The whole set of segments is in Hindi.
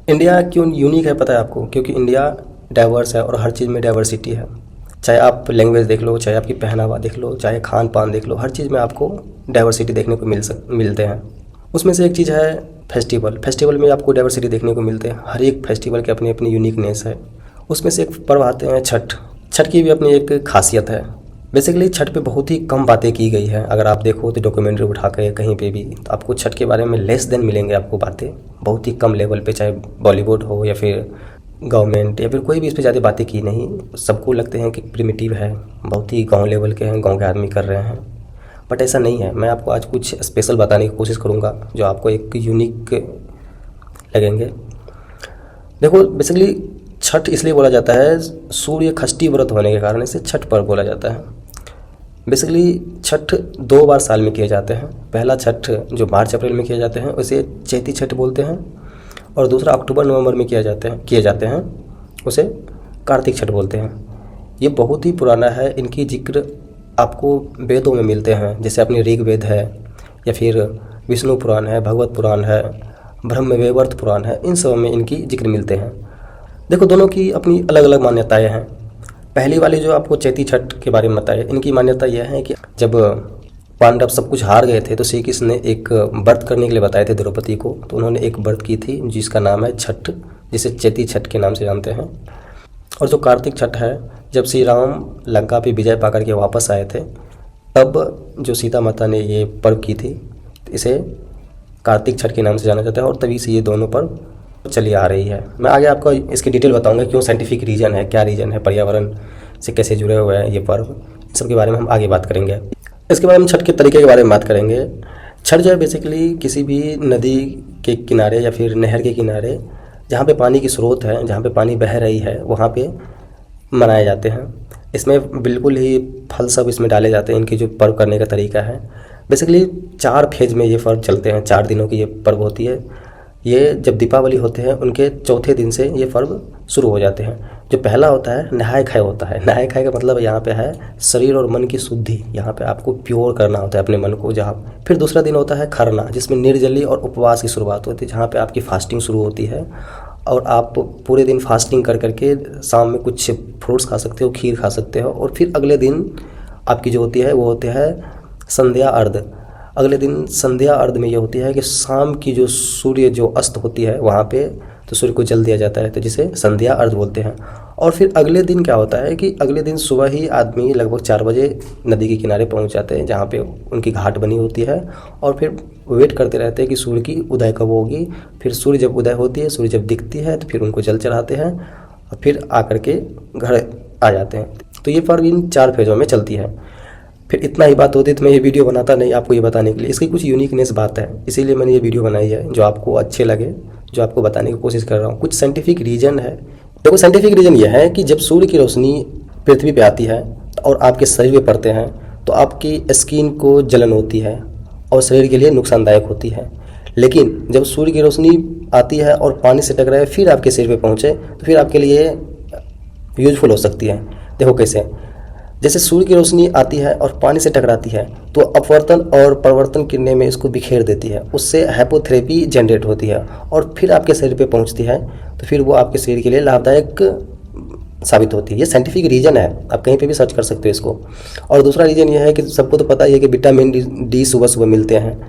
इंडिया क्यों यूनिक है पता है आपको? क्योंकि इंडिया डाइवर्स है और हर चीज़ में डाइवर्सिटी है। चाहे आप लैंग्वेज देख लो, चाहे आपकी पहनावा देख लो, चाहे खान पान देख लो, हर चीज़ में आपको डाइवर्सिटी देखने को मिलते हैं। उसमें से एक चीज़ है फेस्टिवल। फेस्टिवल में आपको डाइवर्सिटी देखने को मिलते हैं। हर एक फेस्टिवल की अपनी अपनी यूनिकनेस है। उसमें से एक पर्व आते हैं छठ। छठ की भी अपनी एक खासियत है। बेसिकली छठ पे बहुत ही कम बातें की गई है। अगर आप देखो तो डॉक्यूमेंट्री उठा के कहीं पे भी, तो आपको छठ के बारे में लेस देन मिलेंगे आपको बातें, बहुत ही कम लेवल पे, चाहे बॉलीवुड हो या फिर गवर्नमेंट या फिर कोई भी इस पे ज़्यादा बातें की नहीं। सबको लगते हैं कि प्रिमिटिव है, बहुत ही गांव लेवल के हैं, गांव के आदमी कर रहे हैं, बट ऐसा नहीं है। मैं आपको आज कुछ स्पेशल बताने की कोशिश करूँगा जो आपको एक यूनिक लगेंगे। देखो बेसिकली छठ इसलिए बोला जाता है, सूर्य षष्ठी व्रत होने के कारण इसे छठ पर्व बोला जाता है। बेसिकली छठ 2 बार साल में किए जाते हैं। पहला छठ जो मार्च अप्रैल में किए जाते हैं उसे चैती छठ बोलते हैं, और दूसरा अक्टूबर नवंबर में किए जाते हैं उसे कार्तिक छठ बोलते हैं। ये बहुत ही पुराना है। इनकी जिक्र आपको वेदों में मिलते हैं, जैसे अपनी ऋग्वेद है या फिर विष्णु पुराण है, भगवत पुराण है, ब्रह्मवैवर्त पुराण है, इन सब में इनकी जिक्र मिलते हैं। देखो दोनों की अपनी अलग अलग मान्यताएं हैं। पहली वाली जो आपको चैती छठ के बारे में बताया, इनकी मान्यता यह है कि जब पांडव सब कुछ हार गए थे तो श्री कृष्ण ने एक व्रत करने के लिए बताए थे द्रौपदी को, तो उन्होंने एक व्रत की थी जिसका नाम है छठ, जिसे चैती छठ के नाम से जानते हैं। और जो कार्तिक छठ है, जब श्री राम लंका पे विजय पा करके वापस आए थे, तब जो सीता माता ने ये पर्व की थी, इसे कार्तिक छठ के नाम से जाना जाता है, और तभी से ये दोनों पर्व चली आ रही है। मैं आगे आपको इसकी डिटेल बताऊंगा, क्यों साइंटिफिक रीजन है, क्या रीजन है, पर्यावरण से कैसे जुड़े हुए हैं ये पर्व, इस सब के बारे में हम आगे बात करेंगे। इसके बाद हम छठ के तरीके के बारे में बात करेंगे। छठ जो है बेसिकली किसी भी नदी के किनारे या फिर नहर के किनारे जहाँ पे पानी की स्रोत है, जहाँ पे पानी बह रही है, वहाँ पे मनाए जाते हैं। इसमें बिल्कुल ही फल सब इसमें डाले जाते हैं। इनकी जो पर्व करने का तरीका है, बेसिकली 4 फेज में ये पर्व चलते हैं। 4 दिनों की ये पर्व होती है। ये जब दीपावली होते हैं उनके चौथे दिन से ये पर्व शुरू हो जाते हैं। जो पहला होता है नहाय खाए होता है। नहाय खाए का मतलब यहाँ पे है शरीर और मन की शुद्धि। यहाँ पे आपको प्योर करना होता है अपने मन को। जहाँ फिर दूसरा दिन होता है खरना, जिसमें निर्जली और उपवास की शुरुआत होती है, जहाँ पे आपकी फास्टिंग शुरू होती है, और आप पूरे दिन फास्टिंग कर करके शाम में कुछ फ्रूट्स खा सकते हो, खीर खा सकते हो, और फिर अगले दिन आपकी जो होती है वो होती है संध्या अर्घ। अगले दिन संध्या अर्घ में ये होती है कि शाम की जो सूर्य जो अस्त होती है वहाँ पे तो सूर्य को जल दिया जाता है, तो जिसे संध्या अर्घ बोलते हैं। और फिर अगले दिन क्या होता है कि अगले दिन सुबह ही आदमी लगभग 4 बजे नदी के किनारे पहुँच जाते हैं, जहाँ पे उनकी घाट बनी होती है, और फिर वेट करते रहते हैं कि सूर्य की उदय कब होगी। फिर सूर्य जब उदय होती है, सूर्य जब दिखती है, तो फिर उनको जल चढ़ाते हैं और फिर आकर के घर आ जाते हैं। तो ये पर्व इन 4 फेज़ों में चलती है। फिर इतना ही बात होती तो मैं ये वीडियो बनाता नहीं आपको ये बताने के लिए। इसकी कुछ यूनिकनेस बात है, इसीलिए मैंने ये वीडियो बनाई है, जो आपको अच्छे लगे, जो आपको बताने की कोशिश कर रहा हूँ। कुछ साइंटिफिक रीज़न है। देखो साइंटिफिक रीज़न ये है कि जब सूर्य की रोशनी पृथ्वी पे आती है और आपके शरीर पे पड़ते हैं, तो आपकी स्किन को जलन होती है और शरीर के लिए नुकसानदायक होती है। लेकिन जब सूर्य की रोशनी आती है और पानी से टकराए फिर आपके शरीर पे पहुँचे, तो फिर आपके लिए यूजफुल हो सकती है। देखो कैसे, जैसे सूर्य की रोशनी आती है और पानी से टकराती है तो अपवर्तन और परिवर्तन किरणें में इसको बिखेर देती है, उससे हाइपोथेरेपी जनरेट होती है और फिर आपके शरीर पे पहुंचती है, तो फिर वो आपके शरीर के लिए लाभदायक साबित होती है। ये साइंटिफिक रीज़न है, आप कहीं पे भी सर्च कर सकते हो इसको। और दूसरा रीज़न ये है कि सबको तो पता ही है कि विटामिन डी सुबह सुबह मिलते हैं।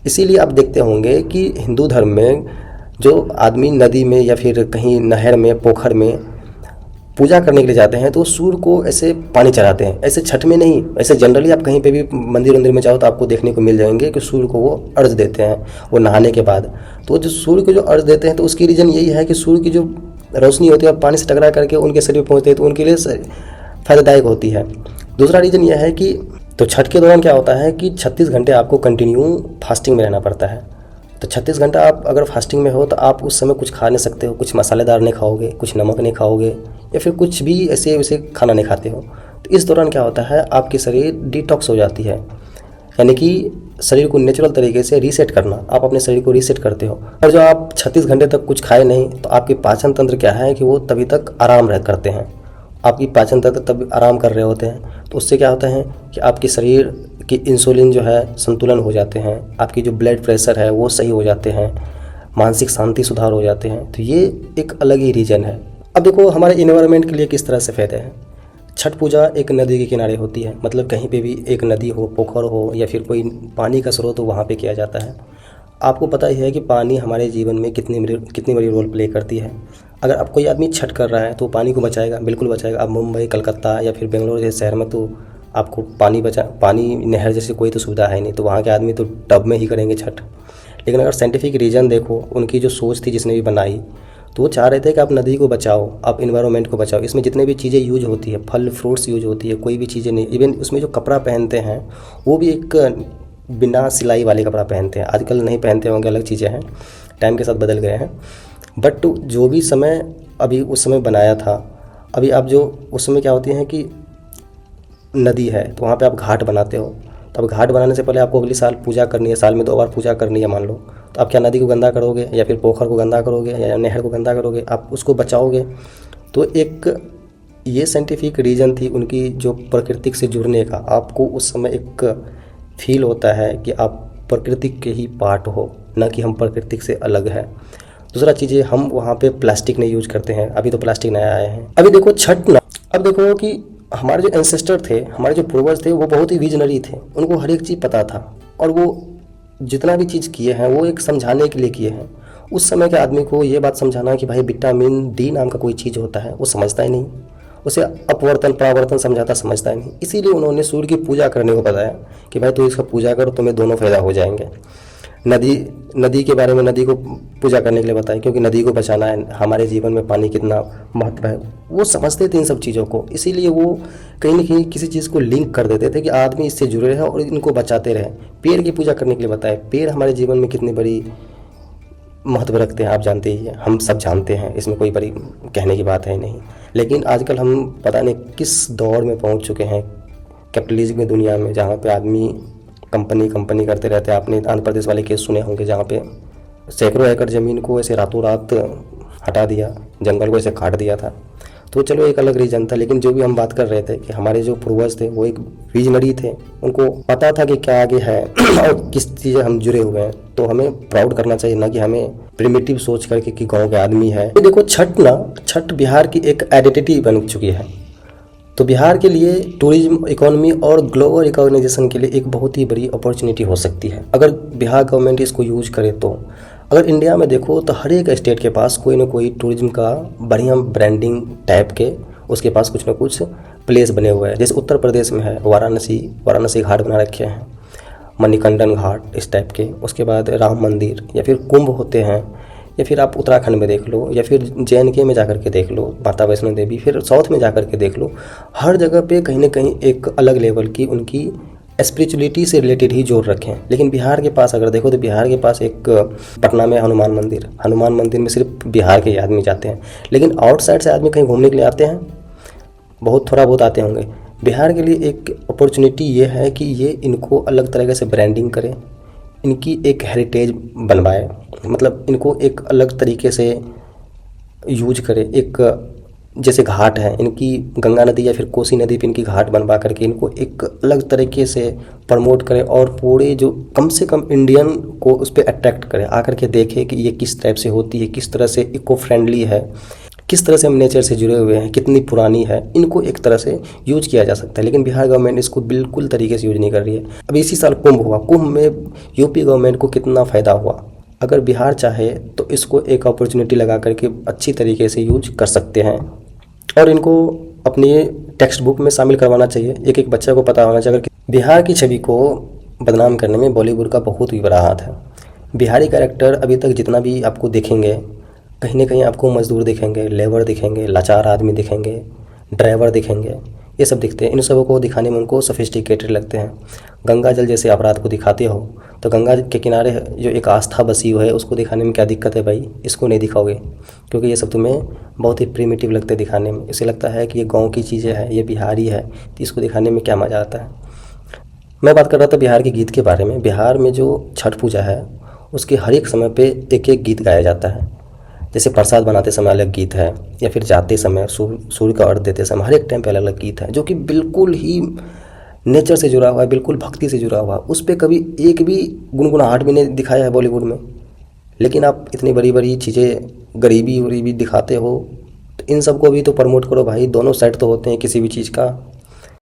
इसीलिए आप देखते होंगे कि हिंदू धर्म में जो आदमी नदी में या फिर कहीं नहर में, पोखर में पूजा करने के लिए जाते हैं, तो सूर्य को ऐसे पानी चढ़ाते हैं। ऐसे छठ में नहीं, ऐसे जनरली आप कहीं पे भी मंदिर में जाओ तो आपको देखने को मिल जाएंगे कि सूर्य को वो अर्घ देते हैं, वो नहाने के बाद। तो जो सूर्य को जो अर्घ देते हैं, तो उसकी रीज़न यही है कि सूर्य की जो रोशनी होती है पानी से टकरा करके उनके शरीर में पहुँचते हैं, तो उनके लिए फ़ायदादायक होती है। दूसरा रीज़न यह है कि तो छठ के दौरान क्या होता है कि 36 घंटे आपको कंटिन्यू फास्टिंग में रहना पड़ता है। तो 36 घंटा आप अगर फास्टिंग में हो तो आप उस समय कुछ खा नहीं सकते हो, कुछ मसालेदार नहीं खाओगे, कुछ नमक नहीं खाओगे, या फिर कुछ भी ऐसे वैसे खाना नहीं खाते हो। तो इस दौरान क्या होता है, आपकी शरीर डिटॉक्स हो जाती है, यानी कि शरीर को नेचुरल तरीके से रीसेट करना, आप अपने शरीर को रीसेट करते हो। और जो आप 36 घंटे तक कुछ खाए नहीं, तो आपके पाचन तंत्र क्या है कि वो तभी तक आराम करते हैं। आपकी पाचन तंत्र तब आराम कर रहे होते हैं, तो उससे क्या होता है कि आपके शरीर की इंसुलिन जो है संतुलन हो जाते हैं, आपकी जो ब्लड प्रेशर है वो सही हो जाते हैं, मानसिक शांति सुधार हो जाते हैं। तो ये एक अलग ही रीज़न है। अब देखो हमारे इन्वायरमेंट के लिए किस तरह से फ़ायदे हैं। छठ पूजा एक नदी के किनारे होती है, मतलब कहीं पे भी एक नदी हो, पोखर हो या फिर कोई पानी का स्रोत हो, वहाँ पे किया जाता है। आपको पता ही है कि पानी हमारे जीवन में कितनी बड़ी रोल प्ले करती है। अगर अब कोई आदमी छठ कर रहा है तो पानी को बचाएगा, बिल्कुल बचाएगा। अब मुंबई, कलकत्ता या फिर बेंगलोर जैसे शहर में तो आपको पानी नहर जैसी कोई तो सुविधा है नहीं, तो वहाँ के आदमी तो टब में ही करेंगे छठ। लेकिन अगर साइंटिफिक रीज़न देखो, उनकी जो सोच थी जिसने भी बनाई, तो वो चाह रहे थे कि आप नदी को बचाओ, आप इन्वायरमेंट को बचाओ। इसमें जितने भी चीज़ें यूज होती है, फल फ्रूट्स यूज होती है, कोई भी चीज़ें नहीं, इवन उसमें जो कपड़ा पहनते हैं वो भी एक बिना सिलाई वाले कपड़ा पहनते हैं। आजकल नहीं पहनते होंगे, अलग चीज़ें हैं, टाइम के साथ बदल गए हैं। बट जो भी समय अभी उस समय बनाया था, अभी आप जो उस समय क्या होती हैं कि नदी है तो वहाँ पे आप घाट बनाते हो, तो अब घाट बनाने से पहले आपको अगले साल पूजा करनी है, साल में 2 बार पूजा करनी है मान लो, तो आप क्या नदी को गंदा करोगे या फिर पोखर को गंदा करोगे या नहर को गंदा करोगे? आप उसको बचाओगे। तो एक ये साइंटिफिक रीज़न थी उनकी, जो प्रकृति से जुड़ने का। आपको उस समय एक फील होता है कि आप प्रकृति के ही पार्ट हो, ना कि हम प्रकृति से अलग है। दूसरा चीज़ है, हम वहाँ पे प्लास्टिक नहीं यूज करते हैं। अभी तो प्लास्टिक नया आए हैं। अभी देखो छठ ना, अब देखो कि हमारे जो एंसेस्टर थे, हमारे जो पूर्वज थे, वो बहुत ही विजनरी थे। उनको हर एक चीज़ पता था और वो जितना भी चीज़ किए हैं वो एक समझाने के लिए किए हैं। उस समय के आदमी को ये बात समझाना कि भाई विटामिन डी नाम का कोई चीज़ होता है, वो समझता ही नहीं। उसे अपवर्तन परावर्तन समझाता, समझता ही नहीं। इसीलिए उन्होंने सूर्य की पूजा करने को बताया कि भाई तू इसका पूजा करो, तुम्हें दोनों फायदा हो जाएंगे। नदी के बारे में नदी को पूजा करने के लिए बताया, क्योंकि नदी को बचाना है। हमारे जीवन में पानी कितना महत्व है वो समझते थे इन सब चीज़ों को। इसीलिए वो कहीं ना कहीं किसी चीज़ को लिंक कर देते थे कि आदमी इससे जुड़े रहे और इनको बचाते रहे। पेड़ की पूजा करने के लिए बताया। पेड़ हमारे जीवन में कितनी बड़ी महत्व रखते हैं आप जानते ही हैं, हम सब जानते हैं, इसमें कोई बड़ी कहने की बात है नहीं। लेकिन आजकल हम पता नहीं किस दौर में पहुंच चुके हैं कैपिटलिज्म की दुनिया में, जहाँ पे आदमी कंपनी करते रहते हैं। आपने आंध्र प्रदेश वाले केस सुने होंगे, जहाँ पे सैकड़ों एकड़ ज़मीन को ऐसे रातों रात हटा दिया, जंगल को ऐसे काट दिया था। तो चलो एक अलग रीज़न था, लेकिन जो भी हम बात कर रहे थे कि हमारे जो पूर्वज थे वो एक विजनरी थे, उनको पता था कि क्या आगे है और किस चीज़ें हम जुड़े हुए हैं। तो हमें प्राउड करना चाहिए, ना कि हमें प्रिमिटिव सोच करके कि गांव के आदमी है। तो देखो छठ बिहार की एक आइडेंटिटी बन चुकी है। तो बिहार के लिए टूरिज्म इकोनॉमी और ग्लोबल रिकॉग्नाइजेशन के लिए एक बहुत ही बड़ी अपॉर्चुनिटी हो सकती है, अगर बिहार गवर्नमेंट इसको यूज करे तो। अगर इंडिया में देखो तो हर एक स्टेट के पास कोई ना कोई टूरिज्म का बढ़िया ब्रांडिंग टाइप के उसके पास कुछ ना कुछ प्लेस बने हुए हैं। जैसे उत्तर प्रदेश में है वाराणसी घाट बना रखे हैं, मणिकंडन घाट इस टाइप के। उसके बाद राम मंदिर या फिर कुंभ होते हैं, या फिर आप उत्तराखंड में देख लो, या फिर JNK में जाकर के देख लो, माता वैष्णो देवी, फिर साउथ में जाकर के देख लो। हर जगह पे कहीं ना कहीं एक अलग लेवल की उनकी स्पिरिचुअलिटी से रिलेटेड ही जोड़ रखे हैं। लेकिन बिहार के पास अगर देखो तो बिहार के पास एक पटना में हनुमान मंदिर में सिर्फ बिहार के ही आदमी जाते हैं। लेकिन आउटसाइड से आदमी कहीं घूमने के लिए आते हैं, थोड़ा बहुत आते होंगे। बिहार के लिए एक अपॉर्चुनिटी ये है कि ये इनको अलग तरीके से ब्रांडिंग करे, इनकी एक हेरिटेज बनवाए, मतलब इनको एक अलग तरीके से यूज करे। एक जैसे घाट है इनकी, गंगा नदी या फिर कोसी नदी पे इनकी घाट बनवा करके इनको एक अलग तरीके से प्रमोट करे, और पूरे जो कम से कम इंडियन को उस पर अट्रैक्ट करे, आकर के देखे कि ये किस टाइप से होती है, किस तरह से इको फ्रेंडली है, किस तरह से हम नेचर से जुड़े हुए हैं, कितनी पुरानी है। इनको एक तरह से यूज किया जा सकता है। लेकिन बिहार गवर्नमेंट इसको बिल्कुल तरीके से यूज नहीं कर रही है। अब इसी साल कुंभ में यूपी गवर्नमेंट को कितना फ़ायदा हुआ। अगर बिहार चाहे तो इसको एक अपॉर्चुनिटी लगा करके अच्छी तरीके से यूज कर सकते हैं, और इनको अपनी टेक्स्ट बुक में शामिल करवाना चाहिए। एक बच्चा को पता होना चाहिए। अगर बिहार की छवि को बदनाम करने में बॉलीवुड का बहुत ही बड़ा हाथ है। बिहारी कैरेक्टर अभी तक जितना भी आपको देखेंगे, कहीं ना कहीं आपको मजदूर दिखेंगे, लेबर दिखेंगे, लाचार आदमी दिखेंगे, ड्राइवर दिखेंगे, ये सब दिखते हैं। इन सबों को दिखाने में उनको सोफिस्टिकेटेड लगते हैं। गंगा जल जैसे अपराध को दिखाते हो तो गंगा के किनारे जो एक आस्था बसी हुई है उसको दिखाने में क्या दिक्कत है भाई? इसको नहीं दिखाओगे क्योंकि ये सब तुम्हें बहुत ही प्रिमिटिव लगते हैं दिखाने में। इसे लगता है कि ये गाँव की चीज़ें हैं, ये बिहारी है, तो इसको दिखाने में क्या मज़ा आता है। मैं बात कर रहा था बिहार के गीत के बारे में। बिहार में जो छठ पूजा है उसके हर एक समय पे एक एक गीत गाया जाता है। जैसे प्रसाद बनाते समय अलग गीत है, या फिर जाते समय सूर्य का अर्घ देते समय हर एक टाइम पे अलग अलग गीत है, जो कि बिल्कुल ही नेचर से जुड़ा हुआ है, बिल्कुल भक्ति से जुड़ा हुआ है। उस पर कभी एक भी गुनगुनाहट भी नहीं दिखाया है बॉलीवुड में। लेकिन आप इतनी बड़ी बड़ी चीज़ें गरीबी वरीबी दिखाते हो, तो इन सब को भी तो प्रमोट करो भाई। दोनों साइड तो होते हैं किसी भी चीज़ का।